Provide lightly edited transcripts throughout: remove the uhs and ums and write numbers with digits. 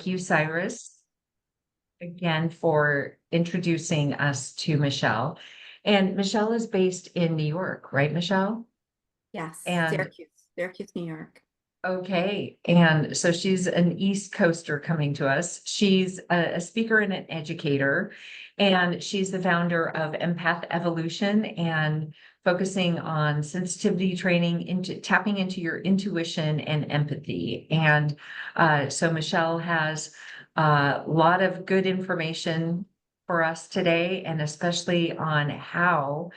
you, Cyrus, again for introducing us to Michelle. And Michelle is based in New York, right, Michelle? Yes, And Syracuse, New York. okay, and so she's an East Coaster coming to us. She's a speaker and an educator, and she's the founder of Empath Evolution and focusing on sensitivity training into tapping into your intuition and empathy. And so Michelle has a lot of good information for us today, and especially on how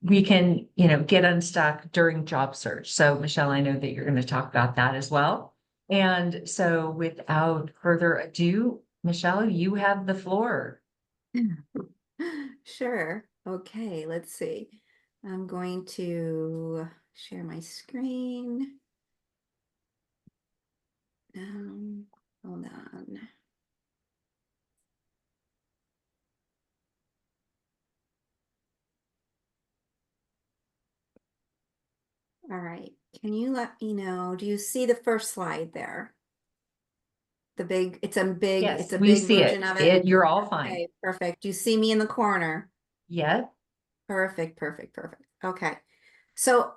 we can, get unstuck during job search. So Michelle, I know that you're going to talk about that as well. And so without further ado, Michelle, you have the floor. Sure. Okay, let's see. I'm going to share my screen. Hold on. All right. Can you let me know? Do you see the first slide there? It's Yes, a we big see version it. of it. You're all fine. Okay, perfect. Do you see me in the corner? Yeah. Perfect, perfect, perfect. Okay. So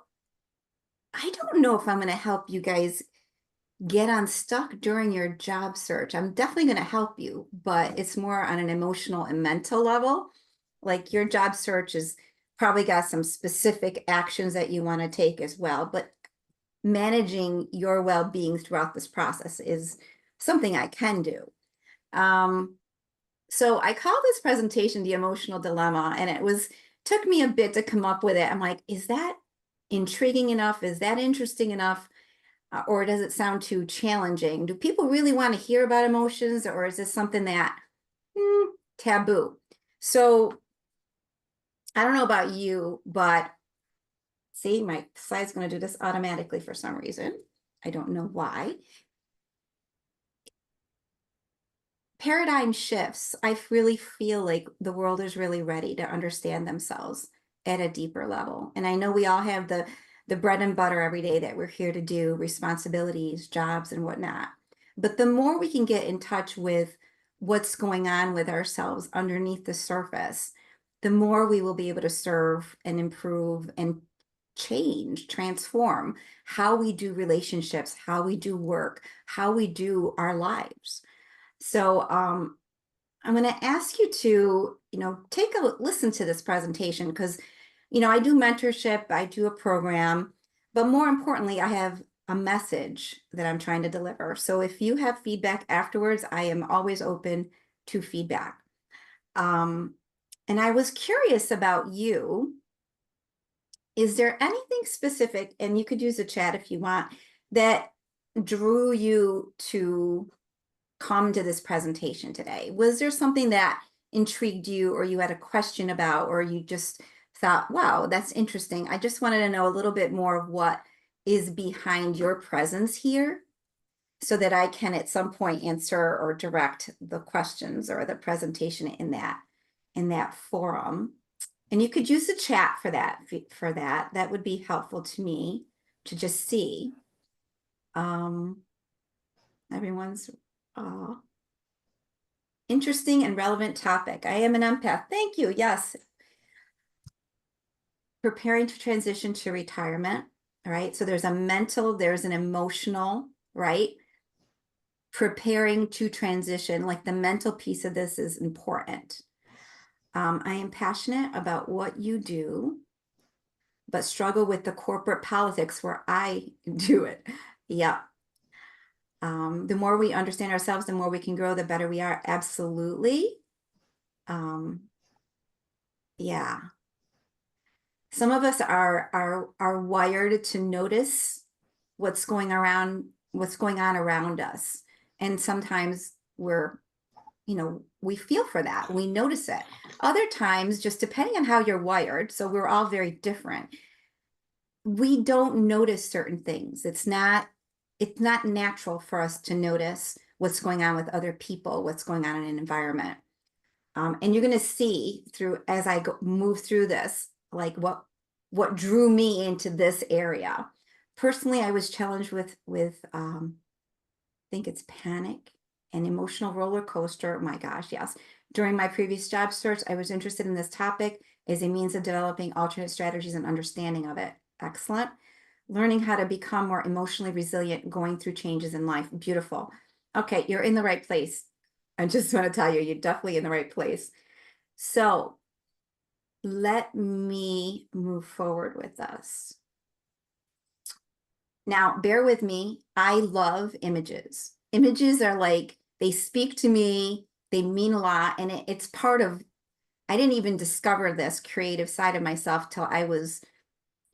I don't know if I'm going to help you guys get unstuck during your job search. I'm definitely going to help you, but it's more on an emotional and mental level. Like your job search is probably got some specific actions that you want to take as well, but managing your well-being throughout this process is something I can do. So I call this presentation the emotional dilemma, and took me a bit to come up with it. I'm like, is that intriguing enough? Is that interesting enough? Or does it sound too challenging? Do people really want to hear about emotions, or is this something that taboo? So I don't know about you, but see, my slide's going to do this automatically for some reason. I don't know why. Paradigm shifts. I really feel like the world is really ready to understand themselves at a deeper level. And I know we all have the bread and butter every day that we're here to do, responsibilities, jobs, and whatnot. But the more we can get in touch with what's going on with ourselves underneath the surface, the more we will be able to serve and improve and change, transform how we do relationships, how we do work, how we do our lives. So I'm going to ask you to, take a listen to this presentation because, I do mentorship, I do a program, but more importantly, I have a message that I'm trying to deliver. So if you have feedback afterwards, I am always open to feedback. And I was curious about you. Is there anything specific, and you could use the chat if you want, that drew you to come to this presentation today? Was there something that intrigued you, or you had a question about, or you just thought, wow, that's interesting? I just wanted to know a little bit more of what is behind your presence here so that I can at some point answer or direct the questions or the presentation in that forum. And you could use the chat for that. That would be helpful to me to just see. Everyone's interesting and relevant topic. I am an empath. Thank you. Yes. Preparing to transition to retirement. All right. So there's a mental, there's an emotional, right? Preparing to transition, like the mental piece of this is important. I am passionate about what you do, but struggle with the corporate politics where I do it. Yeah. The more we understand ourselves, the more we can grow, the better we are. Absolutely. Yeah. Some of us are wired to notice what's going on around us. And sometimes we feel for that. We notice it. Other times, just depending on how you're wired, so we're all very different, we don't notice certain things. It's not natural for us to notice what's going on with other people, what's going on in an environment. And you're going to see as I move through this, like what drew me into this area. Personally, I was challenged with I think it's panic an emotional roller coaster. My gosh, yes. During my previous job search, I was interested in this topic as a means of developing alternate strategies and understanding of it. Excellent. Learning how to become more emotionally resilient going through changes in life. Beautiful. Okay, you're in the right place. I just want to tell you, you're definitely in the right place. So let me move forward with this. Now, bear with me. I love images. Images are like, they speak to me, they mean a lot, and it's part of, I didn't even discover this creative side of myself till I was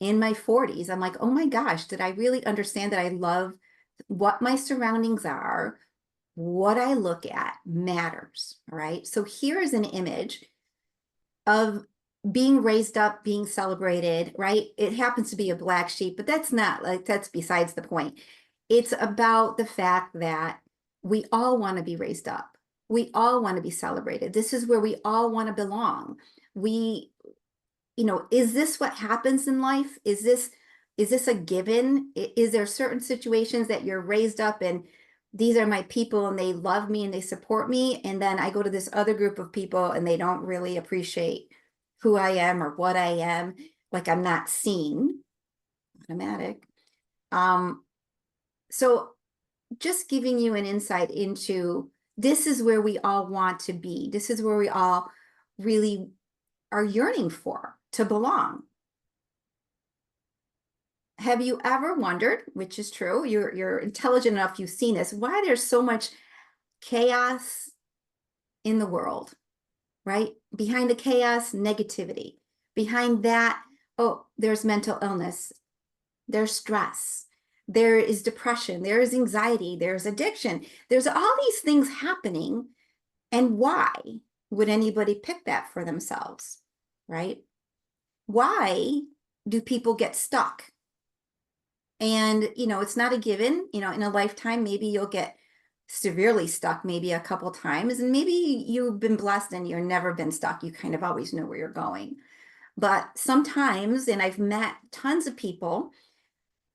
in my 40s. I'm like, oh my gosh, did I really understand that I love what my surroundings are? What I look at matters, all right? So here is an image of being raised up, being celebrated, right? It happens to be a black sheep, but that's not like, that's besides the point. It's about the fact that we all want to be raised up. We all want to be celebrated. This is where we all want to belong. We, is this what happens in life? Is this a given? Is there certain situations that you're raised up and these are my people and they love me and they support me, and then I go to this other group of people and they don't really appreciate who I am or what I am, like I'm not seen? Automatic. So just giving you an insight into, this is where we all want to be. This is where we all really are yearning for, to belong. Have you ever wondered, which is true, you're intelligent enough, you've seen this, why there's so much chaos in the world, right? Behind the chaos, negativity. Behind that, oh, there's mental illness, there's stress, there is depression, there is anxiety, there's addiction, there's all these things happening. And why would anybody pick that for themselves, right? Why do people get stuck? And, it's not a given, in a lifetime, maybe you'll get severely stuck maybe a couple times, and maybe you've been blessed and you've never been stuck. You kind of always know where you're going. But sometimes, and I've met tons of people,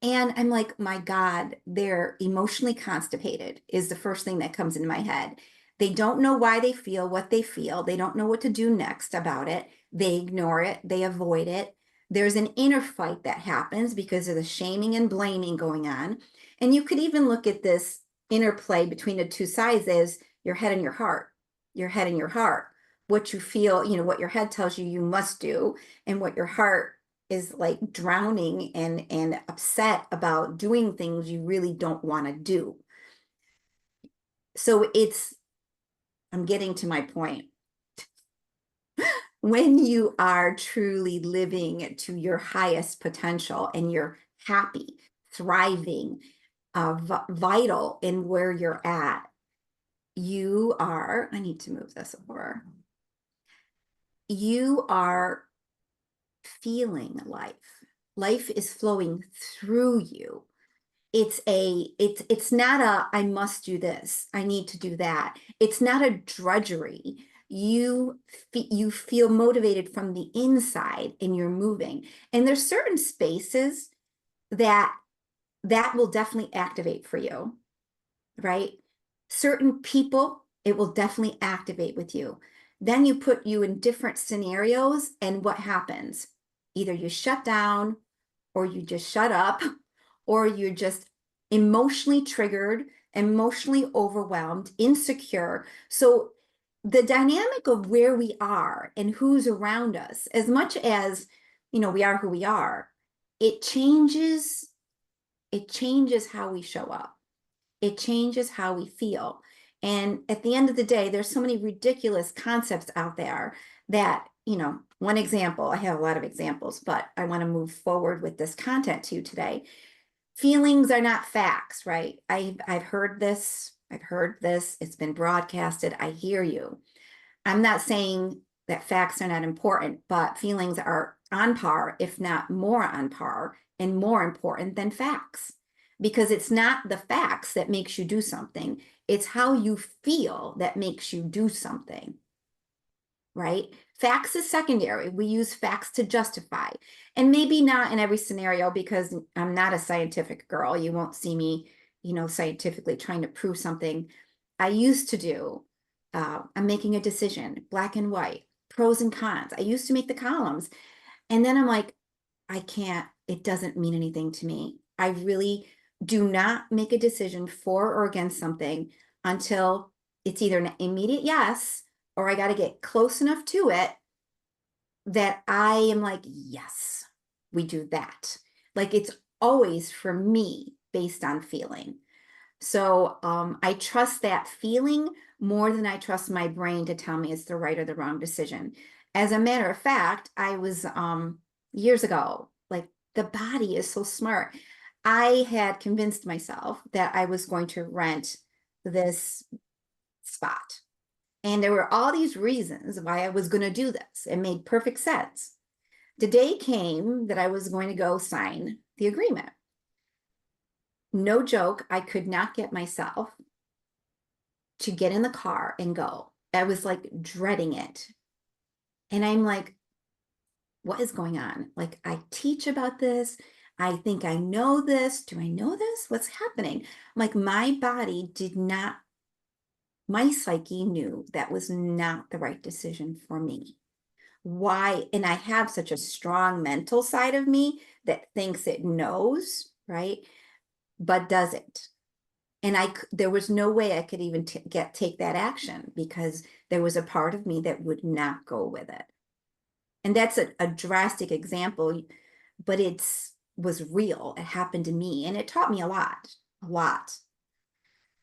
and I'm like, my God, they're emotionally constipated is the first thing that comes into my head. They don't know why they feel what they feel. They don't know what to do next about it. They ignore it. They avoid it. There's an inner fight that happens because of the shaming and blaming going on. And you could even look at this interplay between the two sides as your head and your heart, your head and your heart, what you feel, what your head tells you you must do, and what your heart is like drowning and upset about doing things you really don't want to do. So I'm getting to my point. When you are truly living to your highest potential and you're happy, thriving, vital in where you're at, I need to move this over. You are feeling life. Life is flowing through you. It's not a, I must do this, I need to do that. It's not a drudgery. You feel motivated from the inside and you're moving. And there's certain spaces that will definitely activate for you, right? Certain people, it will definitely activate with you. Then you put you in different scenarios, and what happens? Either you shut down, or you just shut up, or you're just emotionally triggered, emotionally overwhelmed, insecure. So the dynamic of where we are and who's around us, as much as, we are who we are, it changes how we show up. It changes how we feel. And at the end of the day, there's so many ridiculous concepts out there that, one example, I have a lot of examples, but I want to move forward with this content to you today. Feelings are not facts, right? I've heard this. It's been broadcasted. I hear you. I'm not saying that facts are not important, but feelings are on par, if not more on par, and more important than facts. Because it's not the facts that makes you do something. It's how you feel that makes you do something, right? Facts is secondary. We use facts to justify. And maybe not in every scenario, because I'm not a scientific girl. You won't see me, scientifically trying to prove something. I used to do, I'm making a decision, black and white, pros and cons. I used to make the columns. And then I'm like, I can't, it doesn't mean anything to me. I really do not make a decision for or against something until it's either an immediate yes, or I got to get close enough to it that I am like, yes, we do that. Like it's always for me based on feeling. So I trust that feeling more than I trust my brain to tell me it's the right or the wrong decision. As a matter of fact, I was years ago, like the body is so smart. I had convinced myself that I was going to rent this spot. And there were all these reasons why I was going to do this. It made perfect sense. The day came that I was going to go sign the agreement. No joke, I could not get myself to get in the car and go. I was like dreading it. And I'm like, what is going on? Like, I teach about this. I think I know this. Do I know this? What's happening? Like, my body did not, my psyche knew that was not the right decision for me. Why? And I have such a strong mental side of me that thinks it knows, right? But doesn't. And there was no way I could even take that action because there was a part of me that would not go with it. And that's a drastic example, but was real. It happened to me and it taught me a lot, a lot.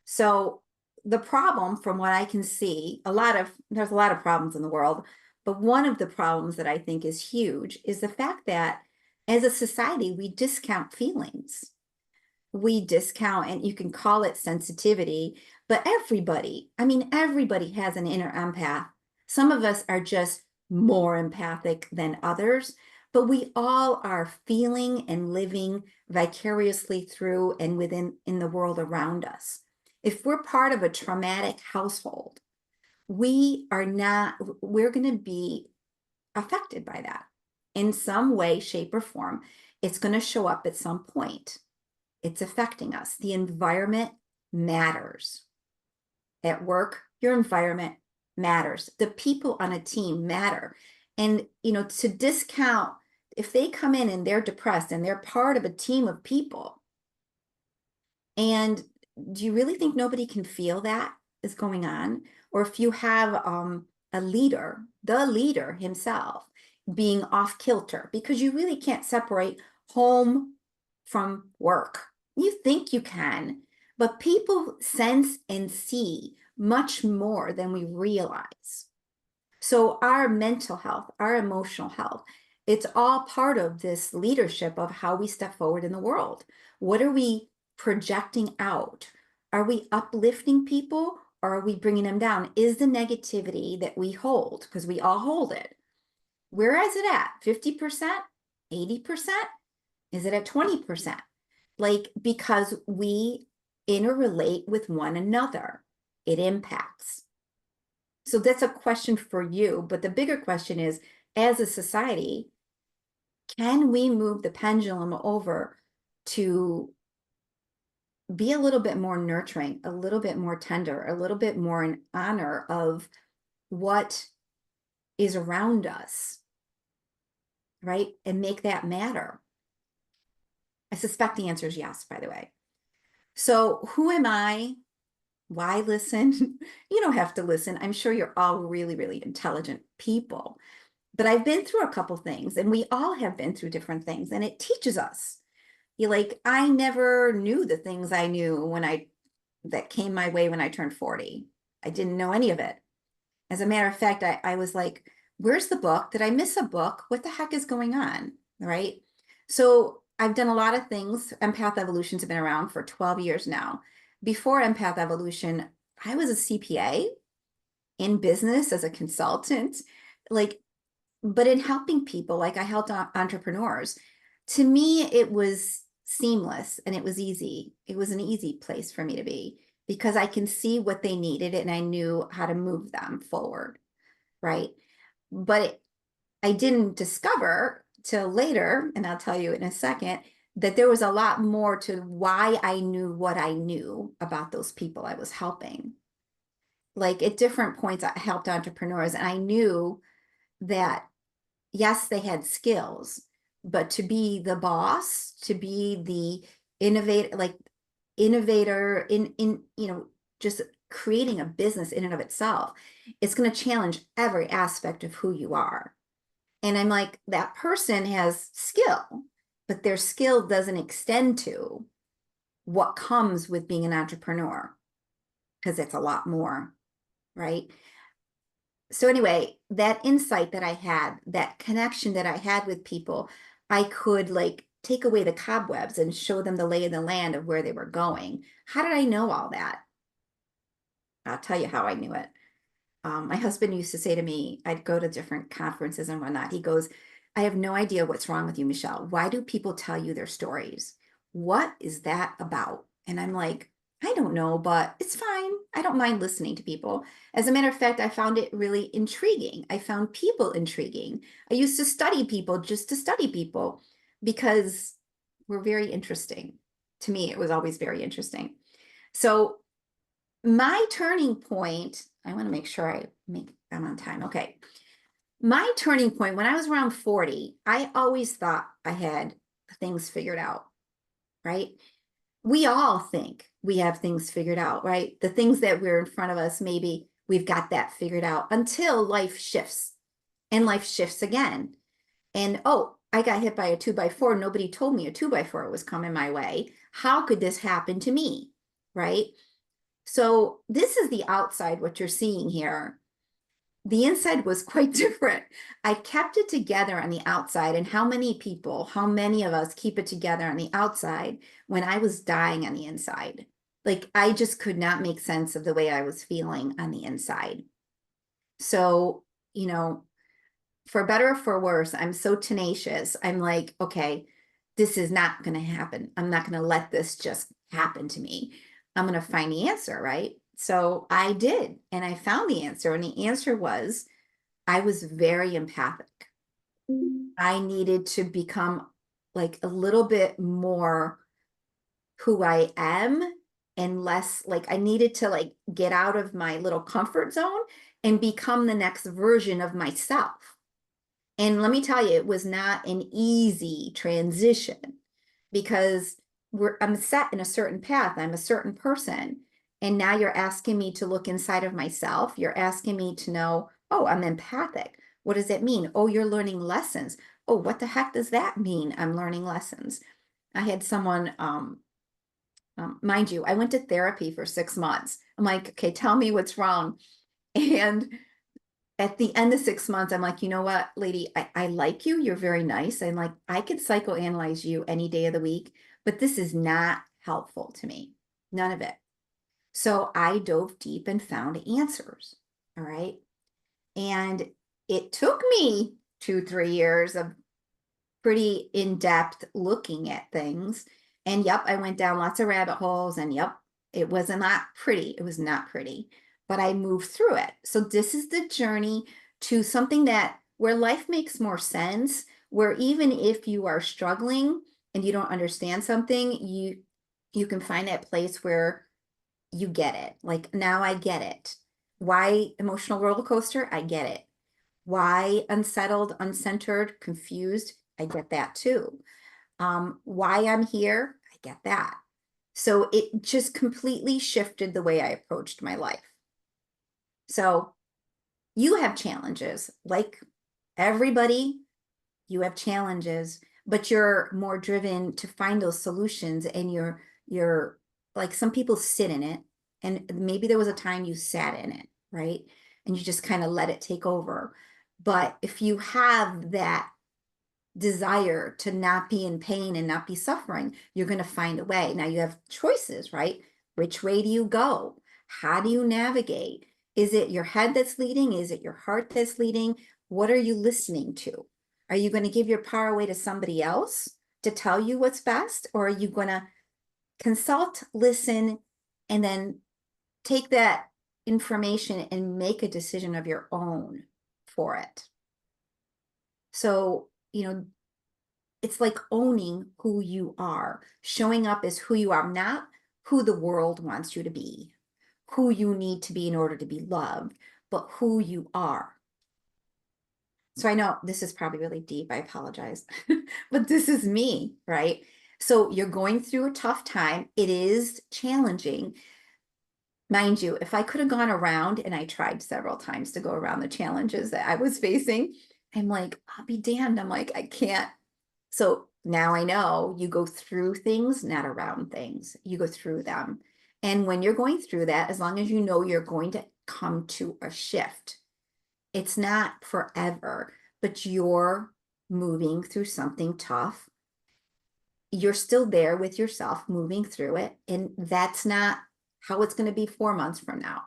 So the problem from what I can see, there's a lot of problems in the world, but one of the problems that I think is huge is the fact that as a society, we discount feelings. We discount, and you can call it sensitivity, but everybody has an inner empath. Some of us are just more empathic than others, but we all are feeling and living vicariously through and within in the world around us. If we're part of a traumatic household, we're going to be affected by that in some way, shape, or form. It's going to show up at some point. It's affecting us. The environment matters. At work, your environment matters. The people on a team matter. And, to discount, if they come in and they're depressed and they're part of a team of people, and do you really think nobody can feel that is going on? Or if you have a leader, the leader himself being off kilter, because you really can't separate home from work. You think you can, but people sense and see much more than we realize. So our mental health, our emotional health, it's all part of this leadership of how we step forward in the world. What are we projecting out? Are we uplifting people or are we bringing them down? Is the negativity that we hold, because we all hold it, where is it at? 50%? 80%? Is it at 20%? Like, because we interrelate with one another, it impacts. So that's a question for you. But the bigger question is, as a society, can we move the pendulum over to be a little bit more nurturing, a little bit more tender, a little bit more in honor of what is around us, right? And make that matter? I suspect the answer is yes, by the way. So who am I? Why listen? You don't have to listen. I'm sure you're all really, really intelligent people. But I've been through a couple things, and we all have been through different things, and it teaches us. I never knew the things I knew that came my way when I turned 40. I didn't know any of it. As a matter of fact, I was like, where's the book? Did I miss a book? What the heck is going on? Right? So I've done a lot of things. Empath Evolutions have been around for 12 years now. Before Empath Evolution, I was a CPA in business as a consultant, but in helping people, I helped entrepreneurs. To me, it was seamless and it was easy. It was an easy place for me to be because I can see what they needed and I knew how to move them forward, right? But I didn't discover till later, and I'll tell you in a second, that there was a lot more to why I knew what I knew about those people I was helping. like at different points, I helped entrepreneurs, and I knew that yes, they had skills, but to be the boss, to be the innovator in, just creating a business in and of itself, it's going to challenge every aspect of who you are. And I'm like, that person has skill, but their skill doesn't extend to what comes with being an entrepreneur, because it's a lot more, right? So anyway, that insight that I had, that connection that I had with people, I could like take away the cobwebs and show them the lay of the land of where they were going. How did I know all that? I'll tell you how I knew it. My husband used to say to me, I'd go to different conferences and whatnot. He goes, I have no idea what's wrong with you, Michelle. Why do people tell you their stories? What is that about? And I'm like, I don't know, but it's fine. I don't mind listening to people. As a matter of fact, I found it really intriguing. I found people intriguing. I used to study people just to study people because we're very interesting. To me, it was always very interesting. So my turning point, I want to make sure I'm on time. Okay. My turning point, when I was around 40, I always thought I had things figured out, right? We all think we have things figured out, right? The things that we're in front of us, maybe we've got that figured out until life shifts, and life shifts again. And oh, I got hit by a 2x4. Nobody told me a 2x4 was coming my way. How could this happen to me? Right? So this is the outside, what you're seeing here. The inside was quite different. I kept it together on the outside. And how many people, how many of us keep it together on the outside when I was dying on the inside? Like I just could not make sense of the way I was feeling on the inside. So, for better or for worse, I'm so tenacious. I'm like, okay, this is not going to happen. I'm not going to let this just happen to me. I'm going to find the answer, right? So I did, and I found the answer. And the answer was I was very empathic. I needed to become like a little bit more who I am and less like I needed to like get out of my little comfort zone and become the next version of myself. And let me tell you, it was not an easy transition because I'm set in a certain path. I'm a certain person. And now you're asking me to look inside of myself. You're asking me to know, oh, I'm empathic. What does that mean? Oh, you're learning lessons. Oh, what the heck does that mean? I'm learning lessons. I had someone, mind you, I went to therapy for 6 months. I'm like, okay, tell me what's wrong. And at the end of 6 months, I'm like, you know what, lady, I like you. You're very nice. And like, I could psychoanalyze you any day of the week, but this is not helpful to me. None of it. So I dove deep and found answers. All right. And it took me 2, 3 years of pretty in-depth looking at things. And yep, I went down lots of rabbit holes, and yep, it was not pretty. It was not pretty, but I moved through it. So this is the journey to something that where life makes more sense, where even if you are struggling and you don't understand something, you can find that place where you get it. Like now I get it. Why emotional roller coaster? I get it. Why unsettled, uncentered, confused? I get that too. Why I'm here? I get that. So it just completely shifted the way I approached my life. So you have challenges, like everybody, you have challenges, but you're more driven to find those solutions, and you're like some people sit in it, and maybe there was a time you sat in it, right? And you just kind of let it take over. But if you have that desire to not be in pain and not be suffering, you're going to find a way. Now you have choices, right? Which way do you go? How do you navigate? Is it your head that's leading? Is it your heart that's leading? What are you listening to? Are you going to give your power away to somebody else to tell you what's best? Or are you going to consult, listen, and then take that information and make a decision of your own for it? So, it's like owning who you are, showing up as who you are, not who the world wants you to be, who you need to be in order to be loved, but who you are. So I know this is probably really deep. I apologize, but this is me, right? So you're going through a tough time. It is challenging. Mind you, if I could have gone around, and I tried several times to go around the challenges that I was facing, I'm like, I'll be damned. I'm like, I can't. So now I know you go through things, not around things. You go through them. And when you're going through that, as long as you know you're going to come to a shift, it's not forever, but you're moving through something tough. You're still there with yourself, moving through it. And that's not how it's going to be 4 months from now,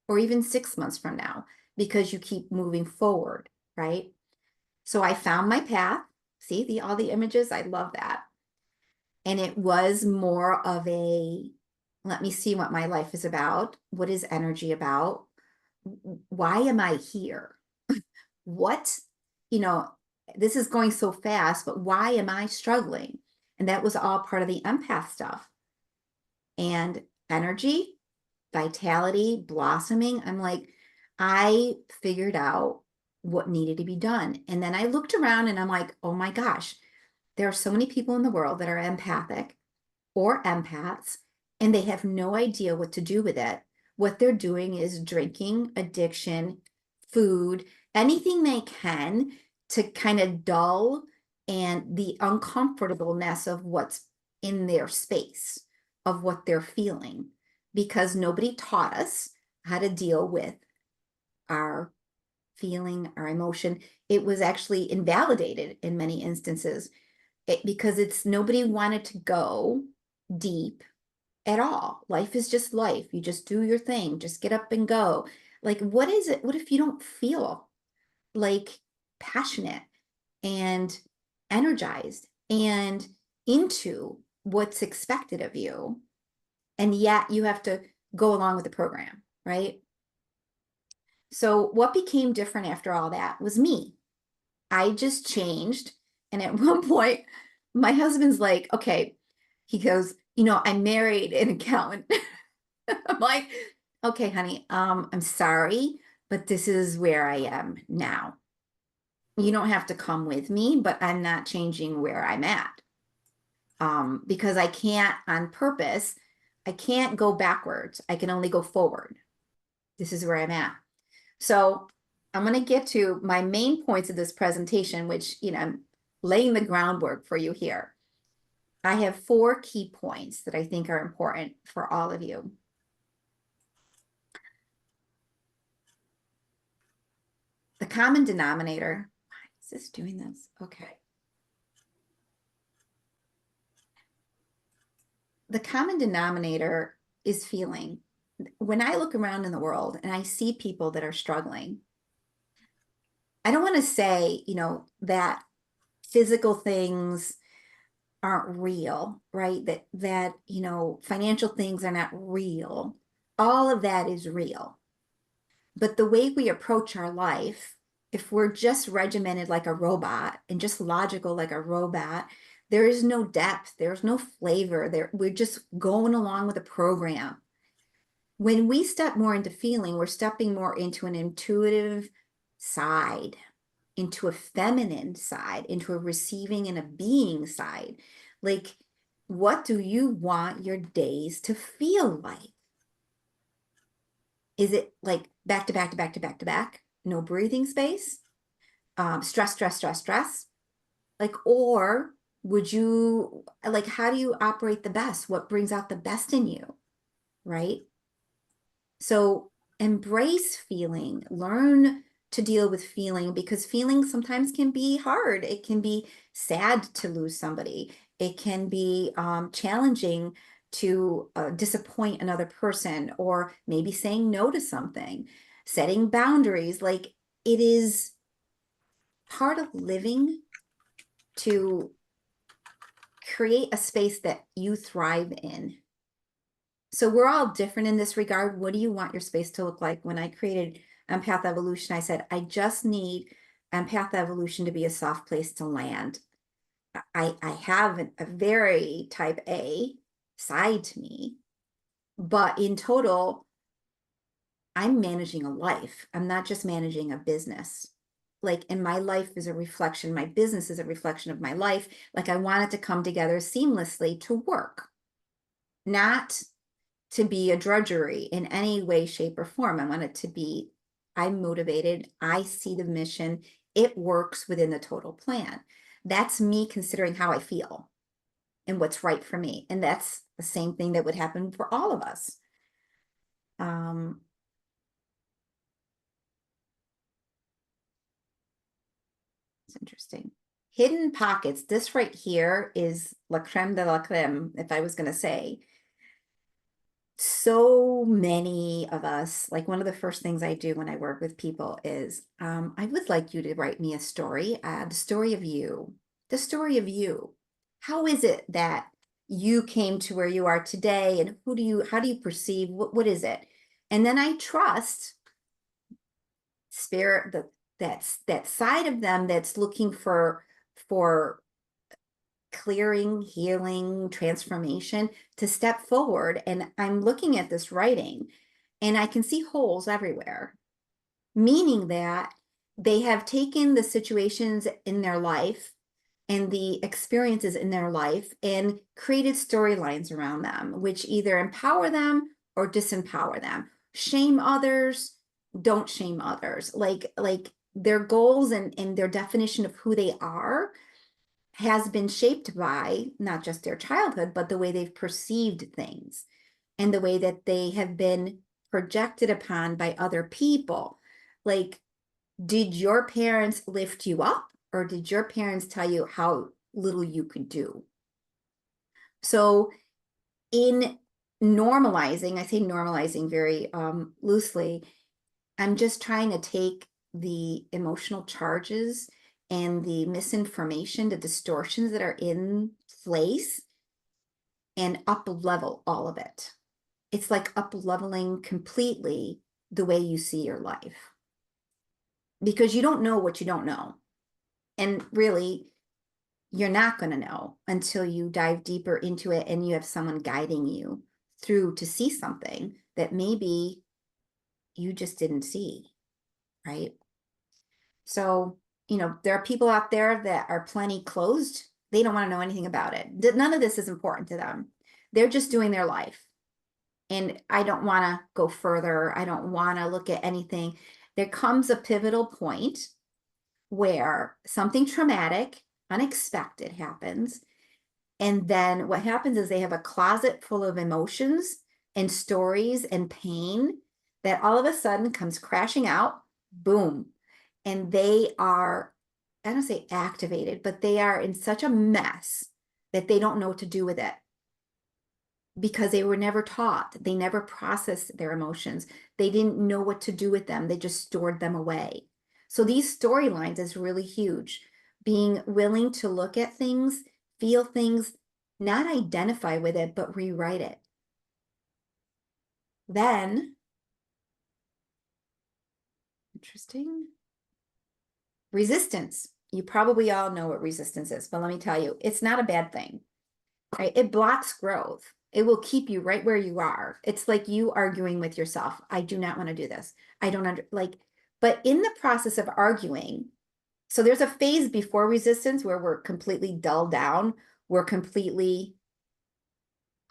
or even 6 months from now, because you keep moving forward, right? So I found my path. See all the images? I love that. And it was more of a, let me see what my life is about. What is energy about? Why am I here? What, you know, this is going so fast, but why am I struggling? And that was all part of the empath stuff. And energy, vitality, blossoming. I'm like, I figured out what needed to be done. And then I looked around and I'm like, oh my gosh, there are so many people in the world that are empathic or empaths, and they have no idea what to do with it. What they're doing is drinking, addiction, food, anything they can to kind of dull and the uncomfortableness of what's in their space, of what they're feeling, because nobody taught us how to deal with our feeling, our emotion. It was actually invalidated in many instances, because it's nobody wanted to go deep at all. Life is just life. You just do your thing, just get up and go. Like, what is it? What if you don't feel like passionate and energized and into what's expected of you? And yet you have to go along with the program, right? So what became different after all that was me. I just changed. And at one point, my husband's like, okay, he goes, I married an accountant. I'm like, okay, honey, I'm sorry, but this is where I am now. You don't have to come with me, but I'm not changing where I'm at. Because I can't, on purpose, I can't go backwards. I can only go forward. This is where I'm at. So I'm going to get to my main points of this presentation, which, I'm laying the groundwork for you here. I have 4 key points that I think are important for all of you. The common denominator. Why is this doing this? Okay. The common denominator is feeling. When I look around in the world and I see people that are struggling, I don't want to say, that physical things aren't real, right? That financial things are not real. All of that is real. But the way we approach our life, if we're just regimented like a robot and just logical like a robot, there is no depth, there's no flavor there. We're just going along with the program. When we step more into feeling, we're stepping more into an intuitive side, into a feminine side, into a receiving and a being side. Like, what do you want your days to feel like? Is it like back to back to back to back to back? No breathing space? Stress, stress, stress, stress? Like, or would you, like, how do you operate the best? What brings out the best in you, right? So embrace feeling, learn to deal with feeling, because feeling sometimes can be hard. It can be sad to lose somebody. It can be challenging to disappoint another person, or maybe saying no to something, setting boundaries. Like, it is part of living to create a space that you thrive in. So we're all different in this regard. What do you want your space to look like? When I created Empath Evolution, I said, I just need Empath Evolution to be a soft place to land. I have a very type A side to me, but in total, I'm managing a life. I'm not just managing a business. Like, and my life is a reflection, my business is a reflection of my life. Like, I want it to come together seamlessly to work, not to be a drudgery in any way, shape, or form. I want it to be, I'm motivated, I see the mission, it works within the total plan. That's me considering how I feel and what's right for me. And that's the same thing that would happen for all of us. It's interesting. Hidden pockets. This right here is la creme de la creme, if I was going to say. So many of us, like one of the first things I do when I work with people is, I would like you to write me a story, the story of you, the story of you. How is it that you came to where you are today, and how do you perceive, what is it? And then I trust spirit, that side of them that's looking for clearing, healing, transformation, to step forward. And I'm looking at this writing and I can see holes everywhere, meaning that they have taken the situations in their life and the experiences in their life and created storylines around them, which either empower them or disempower them. Shame others, don't shame others. Like their goals and their definition of who they are has been shaped by not just their childhood, but the way they've perceived things and the way that they have been projected upon by other people. Like, did your parents lift you up, or did your parents tell you how little you could do? So in normalizing, I say normalizing very loosely, I'm just trying to take the emotional charges and the misinformation, the distortions that are in place, and up level all of it. It's like up leveling completely the way you see your life, because you don't know what you don't know. And really, you're not going to know until you dive deeper into it and you have someone guiding you through to see something that maybe you just didn't see, right? So, there are people out there that are plenty closed. They don't want to know anything about it. None of this is important to them. They're just doing their life. And I don't want to go further. I don't want to look at anything. There comes a pivotal point where something traumatic, unexpected happens. And then what happens is they have a closet full of emotions and stories and pain that all of a sudden comes crashing out. Boom. And they are, I don't say activated, but they are in such a mess that they don't know what to do with it, because they were never taught. They never processed their emotions. They didn't know what to do with them. They just stored them away. So these storylines is really huge. Being willing to look at things, feel things, not identify with it, but rewrite it. Then, interesting, resistance. You probably all know what resistance is, but let me tell you, it's not a bad thing, right? It blocks growth. It will keep you right where you are. It's like you arguing with yourself. I do not want to do this. I don't but in the process of arguing, so there's a phase before resistance where we're completely dulled down. We're completely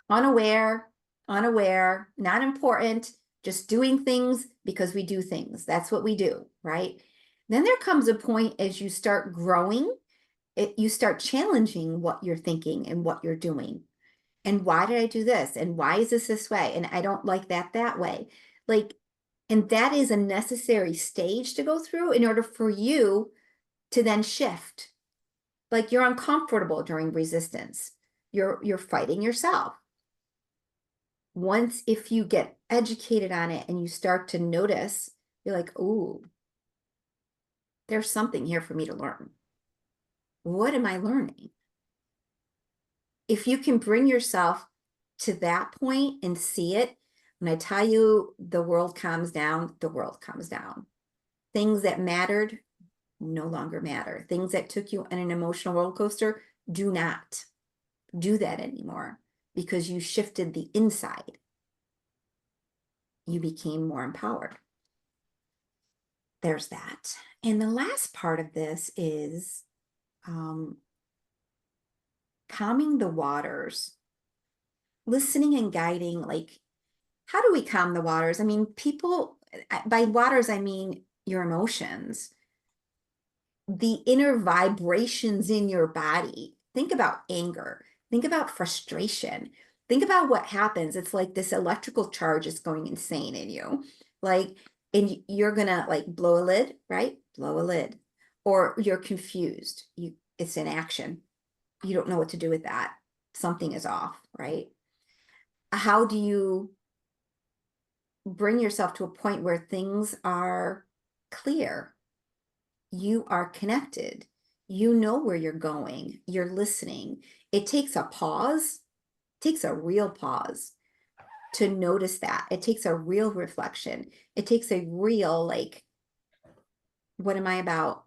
unaware, not important, just doing things because we do things. That's what we do, right? Then there comes a point as you start growing, you start challenging what you're thinking and what you're doing. And why did I do this? And why is this way? And I don't like that way. And that is a necessary stage to go through in order for you to then shift. Like, you're uncomfortable during resistance. You're fighting yourself. Once, if you get educated on it and you start to notice, you're like, ooh, there's something here for me to learn. What am I learning? If you can bring yourself to that point and see it, when I tell you the world calms down, the world calms down. Things that mattered no longer matter. Things that took you on an emotional roller coaster do not do that anymore, because you shifted the inside. you became more empowered. There's that. And the last part of this is calming the waters, listening and guiding. Like, how do we calm the waters? I mean, people, by waters, I mean your emotions, the inner vibrations in your body. Think about anger. Think about frustration. Think about what happens. It's like this electrical charge is going insane in you. Like, and you're gonna like blow a lid, right? Blow a lid. Or you're confused. It's in action. You don't know what to do with that. Something is off, right? How do you bring yourself to a point where things are clear? You are connected. You know where you're going. You're listening. It takes a pause, takes a real pause to notice that. It takes a real reflection. It takes a real, like, what am I about?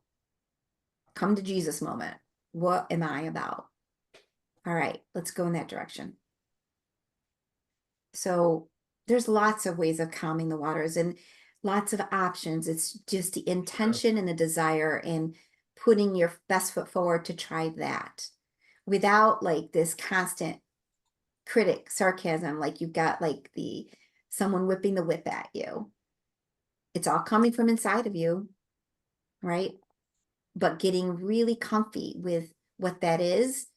Come to Jesus moment. What am I about? All right, let's go in that direction. So there's lots of ways of calming the waters and lots of options. It's just the intention and the desire and putting your best foot forward to try that without like this constant critic sarcasm, like you've got like someone whipping the whip at you. It's all coming from inside of you, right? But getting really comfy with what that is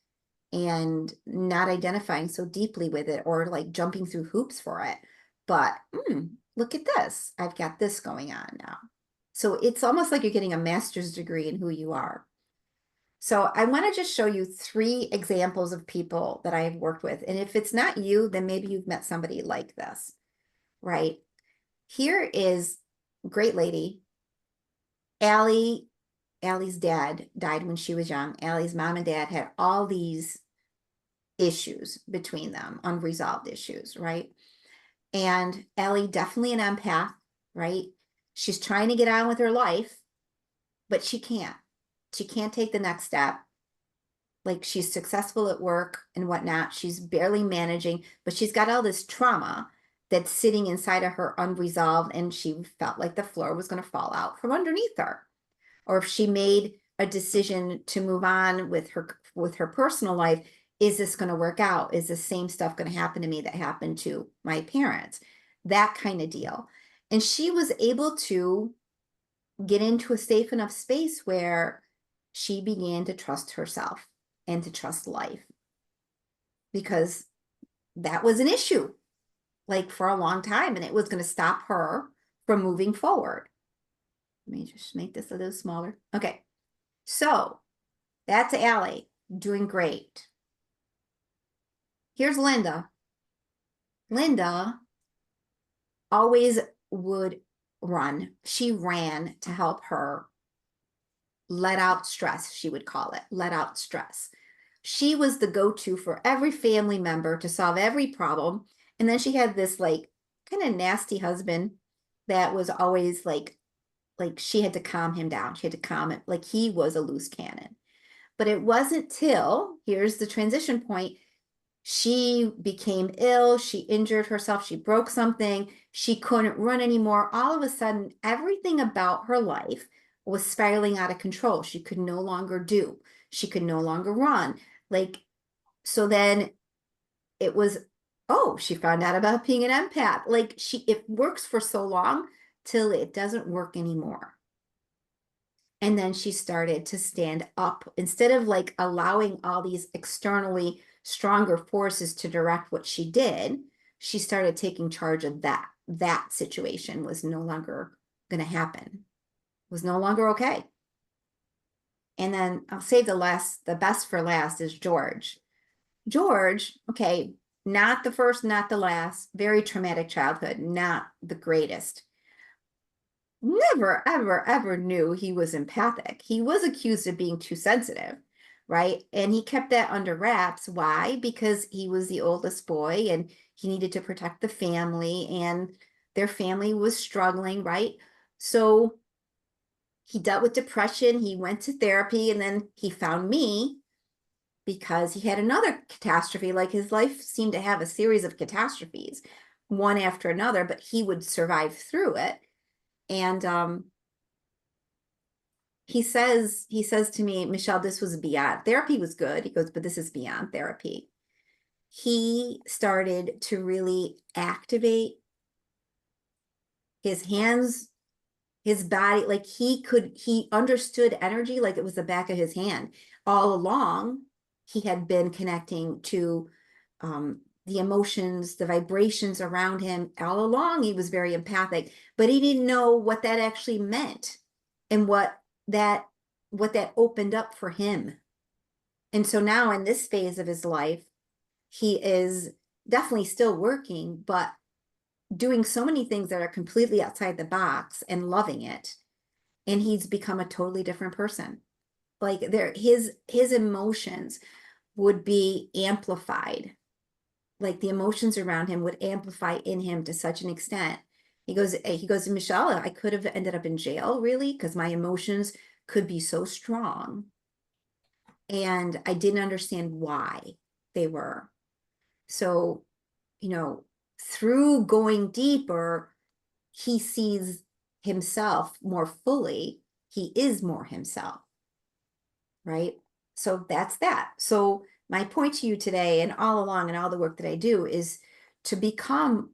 and not identifying so deeply with it or like jumping through hoops for it. But look at this. I've got this going on now. So it's almost like you're getting a master's degree in who you are. So I want to just show you 3 examples of people that I have worked with. And if it's not you, then maybe you've met somebody like this, right? Here is great lady. Allie's dad died when she was young. Allie's mom and dad had all these issues between them, unresolved issues, right? And Allie, definitely an empath, right? She's trying to get on with her life, but she can't. She can't take the next step. Like, she's successful at work and whatnot. She's barely managing, but she's got all this trauma that's sitting inside of her unresolved, and she felt like the floor was going to fall out from underneath her. Or if she made a decision to move on with her personal life, is this going to work out? Is the same stuff going to happen to me that happened to my parents? That kind of deal. And she was able to get into a safe enough space where she began to trust herself and to trust life, because that was an issue like for a long time, and it was going to stop her from moving forward. Let me just make this a little smaller. Okay, so that's Allie, doing great. Here's Linda. Linda always would run. She ran to help her let out stress, she would call it, let out stress. She was the go-to for every family member to solve every problem. And then she had this like kind of nasty husband that was always like she had to calm him down. She had to calm it, like he was a loose cannon. But it wasn't till, here's the transition point, she became ill, she injured herself, she broke something, she couldn't run anymore. All of a sudden, everything about her life was spiraling out of control. She could no longer do, she could no longer run. Like, so then it was, oh, she found out about being an empath. Like, it works for so long till it doesn't work anymore. And then she started to stand up instead of like allowing all these externally stronger forces to direct what she did. She started taking charge of that. That situation was no longer going to happen, was no longer okay. And then I'll save the best for last is George. George, okay, not the first, not the last, very traumatic childhood, not the greatest. Never, ever, ever knew he was empathic. He was accused of being too sensitive, right? And he kept that under wraps. Why? Because he was the oldest boy and he needed to protect the family, and their family was struggling, right? So he dealt with depression. He went to therapy, and then he found me because he had another catastrophe. Like, his life seemed to have a series of catastrophes one after another, but he would survive through it. And he says to me, Michelle, this was beyond therapy was good. He goes, but this is beyond therapy. He started to really activate his hands, his body, like he understood energy like it was the back of his hand. All along, he had been connecting to the emotions, the vibrations around him. All along, he was very empathic, but he didn't know what that actually meant and what that opened up for him. And so now in this phase of his life, he is definitely still working, but doing so many things that are completely outside the box and loving it. And he's become a totally different person. Like his emotions would be amplified. Like the emotions around him would amplify in him to such an extent. He goes, Michelle, I could have ended up in jail, really, because my emotions could be so strong. And I didn't understand why they were. So, through going deeper, he sees himself more fully. He is more himself, right? So that's that. So my point to you today and all along and all the work that I do is to become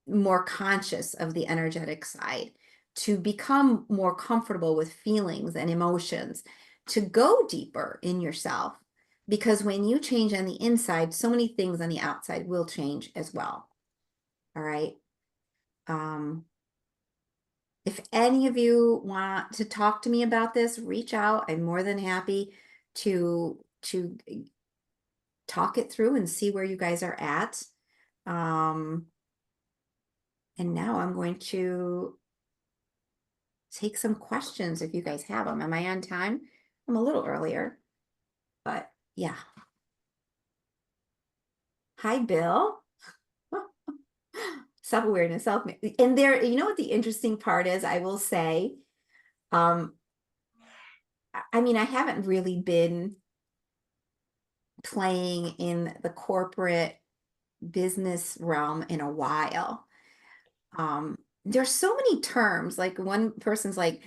more conscious of the energetic side, to become more comfortable with feelings and emotions, to go deeper in yourself. Because when you change on the inside, so many things on the outside will change as well. All right. If any of you want to talk to me about this, reach out. I'm more than happy to talk it through and see where you guys are at. And now I'm going to take some questions if you guys have them. Am I on time? I'm a little earlier, but yeah. Hi, Bill. Self-awareness, and there, you know what the interesting part is, I will say, I mean, I haven't really been playing in the corporate business realm in a while. There's so many terms. Like one person's like,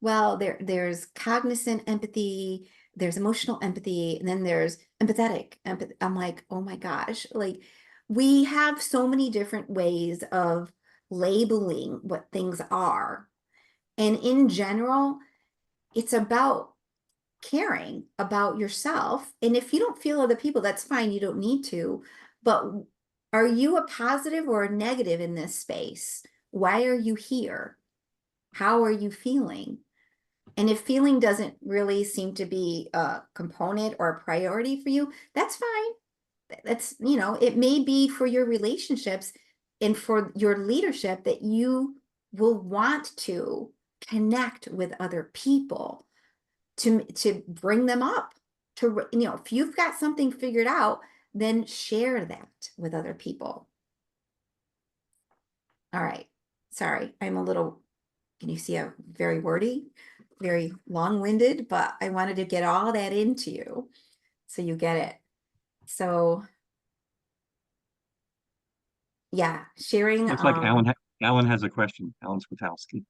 well, there's cognizant empathy, there's emotional empathy, and then there's empathetic empathy. I'm like, oh my gosh, like we have so many different ways of labeling what things are. And in general, it's about caring about yourself. And if you don't feel other people, that's fine. You don't need to. But are you a positive or a negative in this space? Why are you here? How are you feeling? And if feeling doesn't really seem to be a component or a priority for you, that's fine. That's, it may be for your relationships and for your leadership that you will want to connect with other people to bring them up, to, if you've got something figured out, then share that with other people. All right. Sorry, I'm a little, can you see I'm very wordy, very long-winded, but I wanted to get all that into you so you get it. So yeah, sharing. Looks like Alan has a question. Alan Switowski.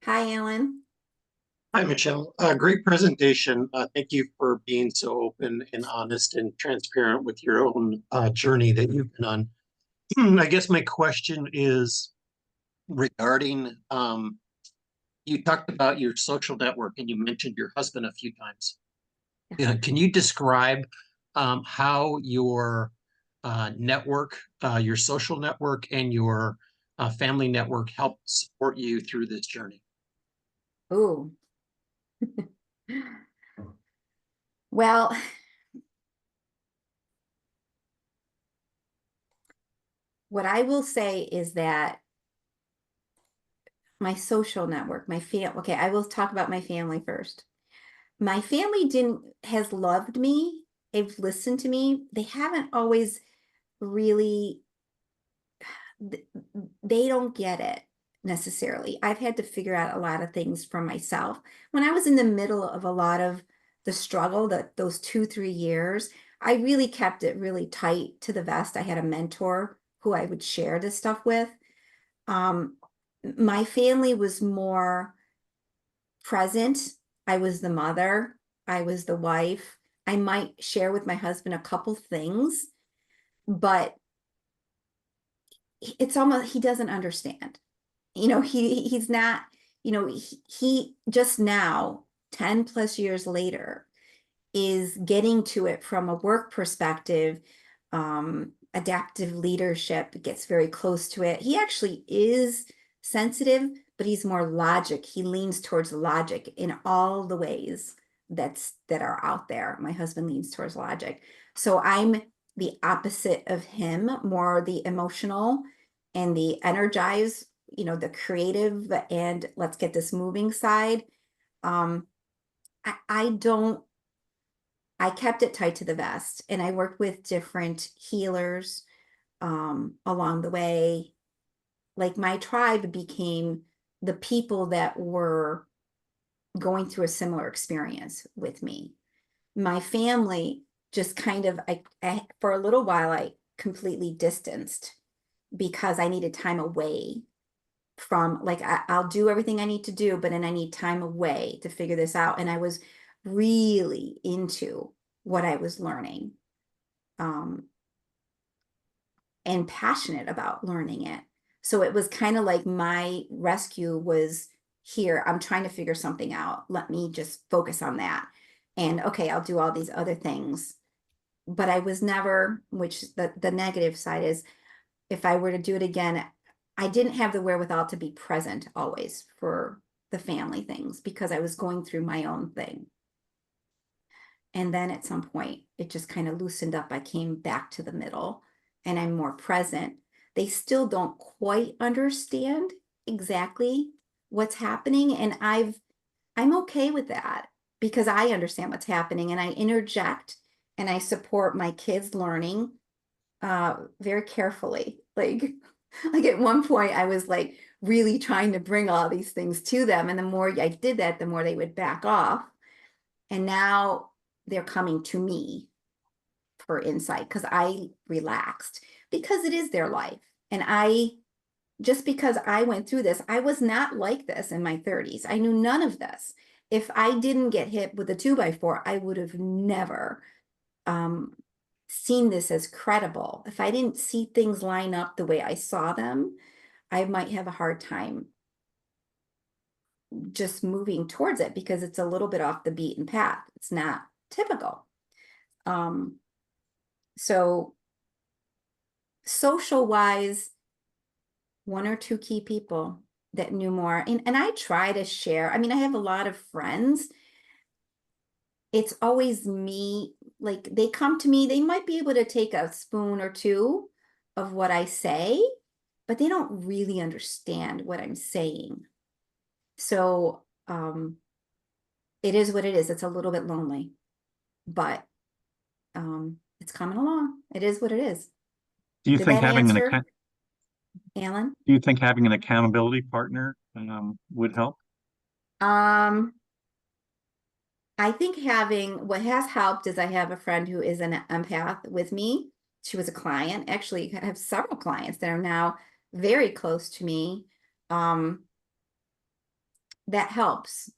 Hi, Alan. Hi, Michelle. Great presentation. Thank you for being so open and honest and transparent with your own journey that you've been on. I guess my question is regarding, you talked about your social network and you mentioned your husband a few times. Can you describe how your network, your social network and your family network help support you through this journey? Oh, well, what I will say is that my social network, okay, I will talk about my family first. My family has loved me. They've listened to me. They haven't always really, they don't get it necessarily. I've had to figure out a lot of things for myself. When I was in the middle of a lot of the struggle, those 2-3 years, I really kept it really tight to the vest. I had a mentor who I would share this stuff with. My family was more present. I was the mother, I was the wife. I might share with my husband a couple things, but it's almost, he doesn't understand. You know, he's not, you know, he just now, 10 plus years later, is getting to it from a work perspective. Adaptive leadership gets very close to it. He actually is sensitive, but he's more logic. He leans towards logic in all the ways that are out there. My husband leans towards logic. So I'm the opposite of him, more the emotional and the energized, you know, the creative and let's get this moving side. I kept it tight to the vest, and I worked with different healers along the way. Like my tribe became the people that were going through a similar experience with me. My family just kind of, I for a little while, I completely distanced because I needed time away from, like, I'll do everything I need to do, but then I need time away to figure this out. And I was really into what I was learning, and passionate about learning it. So it was kind of like my rescue was, here, I'm trying to figure something out. Let me just focus on that. And okay, I'll do all these other things. But I was never, which the negative side is, if I were to do it again, I didn't have the wherewithal to be present always for the family things because I was going through my own thing. And then at some point, it just kind of loosened up. I came back to the middle and I'm more present. They still don't quite understand exactly what's happening. And I'm okay with that because I understand what's happening and I interject and I support my kids' learning very carefully. Like at one point I was like really trying to bring all these things to them. And the more I did that, the more they would back off. And now they're coming to me for insight because I relaxed because it is their life. And just because I went through this, I was not like this in my 30s. I knew none of this. If I didn't get hit with a 2x4, I would have never seen this as credible. If I didn't see things line up the way I saw them, I might have a hard time just moving towards it because it's a little bit off the beaten path. It's not typical. So social wise, one or two key people that knew more. And I try to share. I mean, I have a lot of friends. It's always me, like they come to me, they might be able to take a spoon or two of what I say, but they don't really understand what I'm saying. So it is what it is. It's a little bit lonely, but it's coming along. It is what it is. Do you Did think that having answer, Alan? do you think having an accountability partner would help? I think what has helped is I have a friend who is an empath with me. She was a client. Actually, I have several clients that are now very close to me. That helps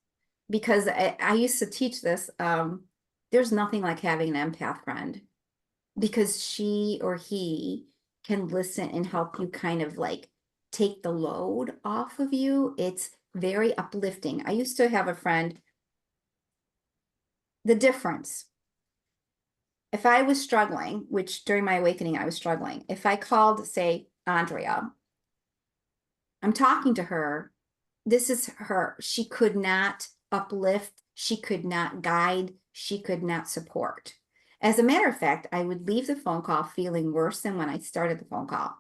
because I used to teach this. There's nothing like having an empath friend because she or he can listen and help you kind of like take the load off of you. It's very uplifting. I used to have a friend. The difference, if I was struggling, which during my awakening I was struggling, if I called, say, Andrea, I'm talking to her, this is her, she could not uplift, she could not guide, she could not support. As a matter of fact, I would leave the phone call feeling worse than when I started the phone call.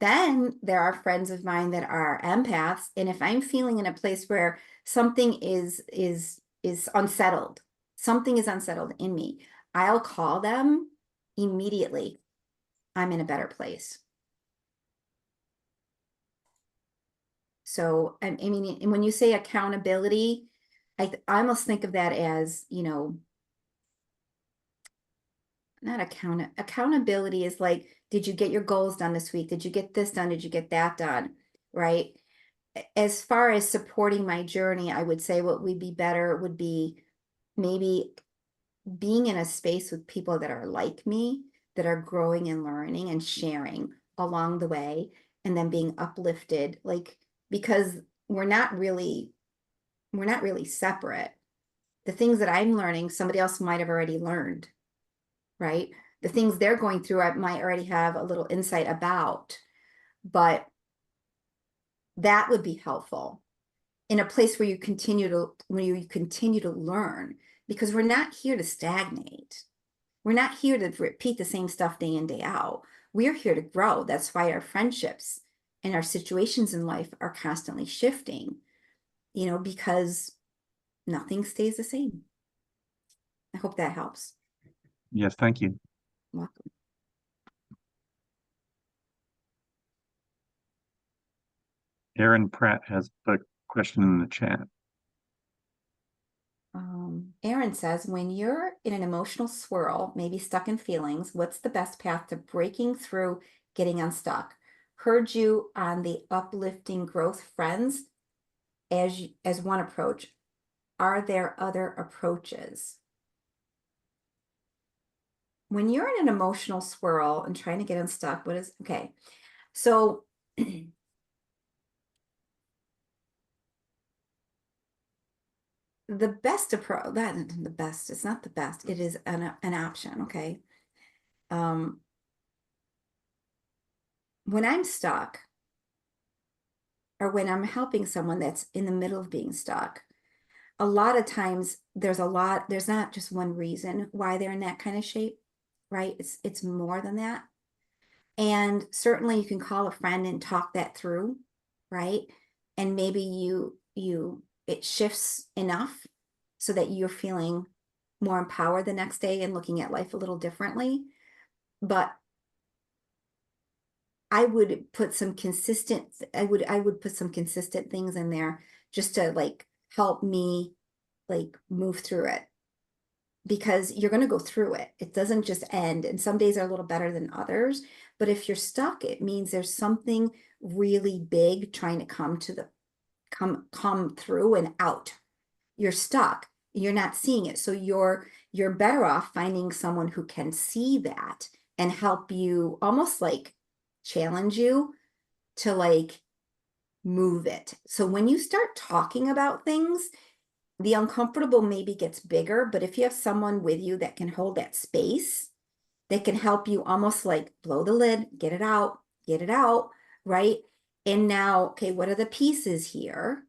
Then there are friends of mine that are empaths, and if I'm feeling in a place where something is unsettled, something is unsettled in me, I'll call them immediately. I'm in a better place. So, I mean, and when you say accountability, I almost think of that as, you know, not accountability is like Did you get your goals done this week? Did you get this done? Did you get that done? Right? As far as supporting my journey, I would say what would be better would be maybe being in a space with people that are like me, that are growing and learning and sharing along the way, and then being uplifted, like, because we're not really separate. The things that I'm learning, somebody else might have already learned, right? The things they're going through, I might already have a little insight about, but that would be helpful in a place where you continue to learn, because we're not here to stagnate. We're not here to repeat the same stuff day in, day out. We're here to grow. That's why our friendships and our situations in life are constantly shifting, because nothing stays the same. I hope that helps. Yes, thank you. Welcome. Aaron Pratt has a question in the chat. Aaron says, when you're in an emotional swirl, maybe stuck in feelings, what's the best path to breaking through getting unstuck? Heard you on the uplifting growth friends as one approach. Are there other approaches? When you're in an emotional swirl and trying to get unstuck, okay. So the best approach, it's not the best, it is an option, okay? When I'm stuck, or when I'm helping someone that's in the middle of being stuck, a lot of times there's not just one reason why they're in that kind of shape, right? It's more than that. And certainly you can call a friend and talk that through, right? And maybe it shifts enough so that you're feeling more empowered the next day and looking at life a little differently. But I would put some consistent things in there just to like help me like move through it, because you're going to go through it. It doesn't just end, and some days are a little better than others. But if you're stuck, it means there's something really big trying to come through and out. You're stuck. You're not seeing it. So you're better off finding someone who can see that and help you, almost like challenge you to like move it. So when you start talking about things, the uncomfortable maybe gets bigger, but if you have someone with you that can hold that space, that can help you almost like blow the lid, get it out, right? And now, okay, what are the pieces here?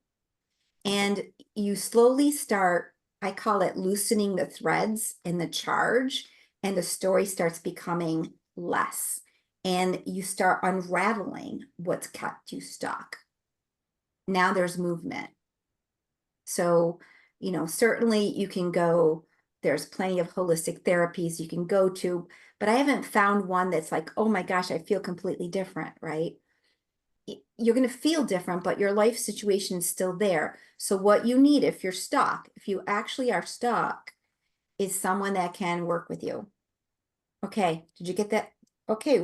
And you slowly start, I call it loosening the threads and the charge, and the story starts becoming less. And you start unraveling what's kept you stuck. Now there's movement. So, certainly you can go, there's plenty of holistic therapies you can go to, but I haven't found one that's like, oh my gosh, I feel completely different, right? You're going to feel different, but your life situation is still there. So what you need, if you actually are stuck, is someone that can work with you. Okay, did you get that? Okay,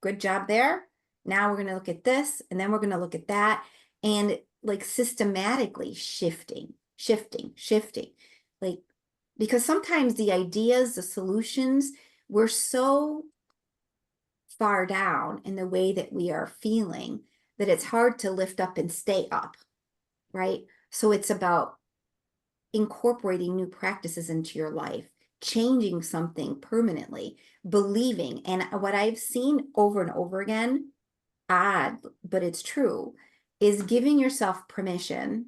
good job there. Now we're going to look at this, and then we're going to look at that, and like systematically shifting, like, because sometimes the ideas, the solutions, we're so far down in the way that we are feeling that it's hard to lift up and stay up, right? So it's about incorporating new practices into your life, changing something permanently, believing. And what I've seen over and over again, odd, but it's true, is giving yourself permission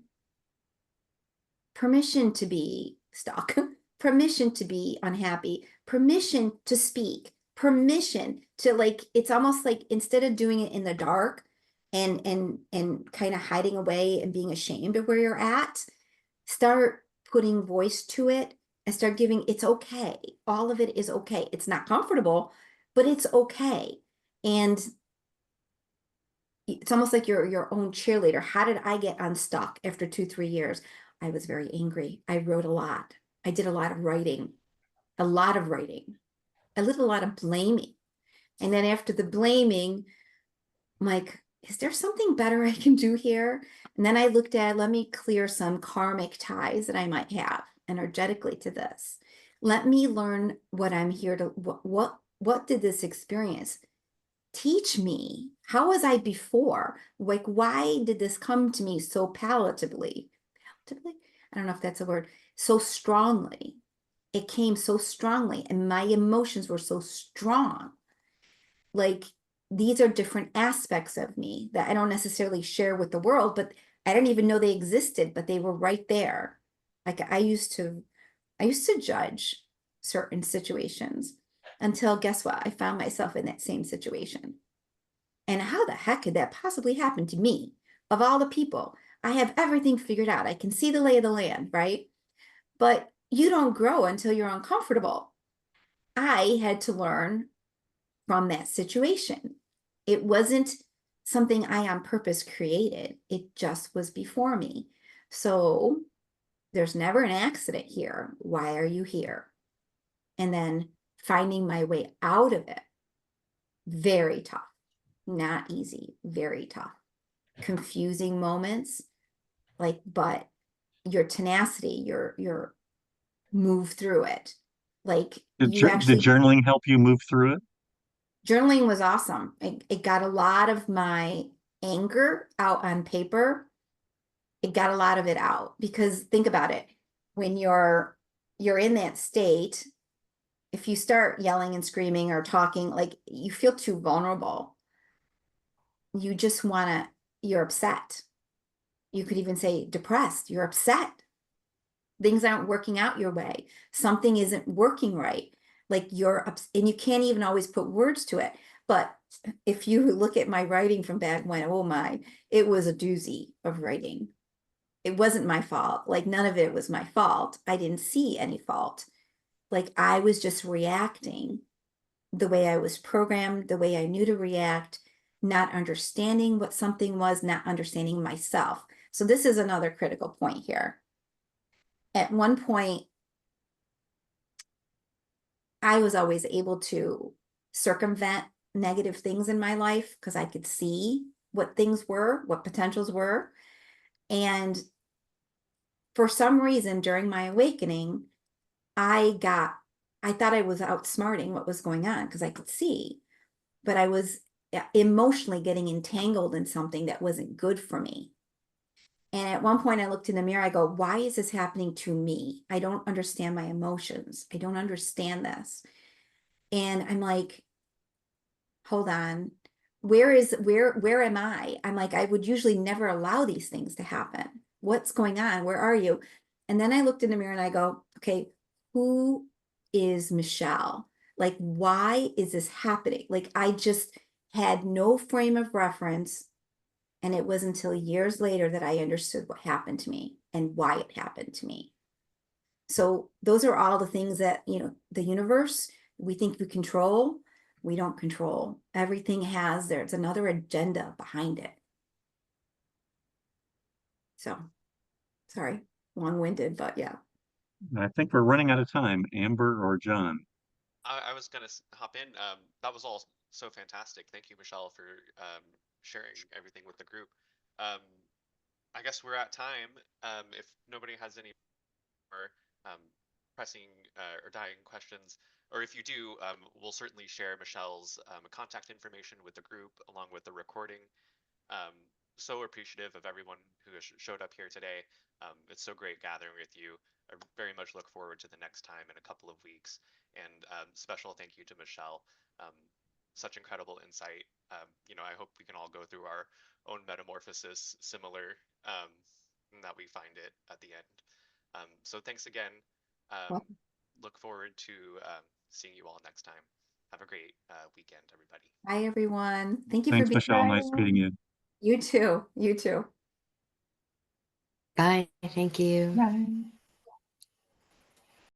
to be stuck, permission to be unhappy, permission to speak, permission to, like, it's almost like instead of doing it in the dark and kind of hiding away and being ashamed of where you're at, start putting voice to it and start giving, it's okay. All of it is okay. It's not comfortable, but it's okay. And it's almost like your own cheerleader. How did I get unstuck after 2-3 years? I was very angry. I wrote a lot. I did a lot of writing. I did a lot of blaming, And then after the blaming, I'm like, is there something better I can do here? And then I looked at, let me clear some karmic ties that I might have energetically to this. Let me learn what I'm here to, what did this experience teach me? How was I before? Like, why did this come to me so palatably? Palatably? I don't know if that's a word. So strongly. It came so strongly, and my emotions were so strong. Like, these are different aspects of me that I don't necessarily share with the world, but I didn't even know they existed, but they were right there. Like, I used to judge certain situations until, guess what? I found myself in that same situation. And how the heck could that possibly happen to me? Of all the people, I have everything figured out. I can see the lay of the land, right? But you don't grow until you're uncomfortable. I had to learn from that situation. It wasn't something I on purpose created. It just was before me. So there's never an accident here. Why are you here? And then finding my way out of it. Very tough. Not easy. Very tough. Confusing moments. Like, but your tenacity, your move through it. Like, Did, you did actually, journaling help you move through it? journaling was awesome. It got a lot of my anger out on paper. It got a lot of it out, because think about it. When you're in that state, if you start yelling and screaming or talking, like, you feel too vulnerable. You just wanna, you're upset. You could even say depressed, you're upset. Things aren't working out your way. Something isn't working right. Like, you're up, and you can't even always put words to it. But if you look at my writing from back when, oh my, it was a doozy of writing. It wasn't my fault. Like, none of it was my fault. I didn't see any fault. Like, I was just reacting the way I was programmed, the way I knew to react, not understanding what something was, not understanding myself. So this is another critical point here. At one point, I was always able to circumvent negative things in my life because I could see what things were, what potentials were. And for some reason during my awakening, I thought I was outsmarting what was going on because I could see, but I was emotionally getting entangled in something that wasn't good for me. And at one point I looked in the mirror, I go, why is this happening to me? I don't understand my emotions. I don't understand this. And I'm like, hold on, where am I? I'm like, I would usually never allow these things to happen. What's going on? Where are you? And then I looked in the mirror and I go, okay, who is Michelle? Like, why is this happening? Like, I just had no frame of reference. And it was until years later that I understood what happened to me and why it happened to me. So those are all the things that, the universe, we think we control. We don't control. Everything has, there's another agenda behind it. So, sorry, long-winded, but yeah. I think we're running out of time. Amber or John? I was gonna hop in. That was all so fantastic. Thank you, Michelle, for sharing everything with the group. Um, I guess we're at time. If nobody has any more pressing or dying questions, or if you do, we'll certainly share Michelle's contact information with the group along with the recording. Um, so appreciative of everyone who has showed up here today. It's so great gathering with you. I very much look forward to the next time in a couple of weeks. And special thank you to Michelle. Such incredible insight. I hope we can all go through our own metamorphosis similar, that we find it at the end. So thanks again. Look forward to seeing you all next time. Have a great weekend, everybody. Hi, everyone. Thank you for Thanks, being Michelle. here. Nice meeting you. You too. You too. Bye. Thank you. Bye.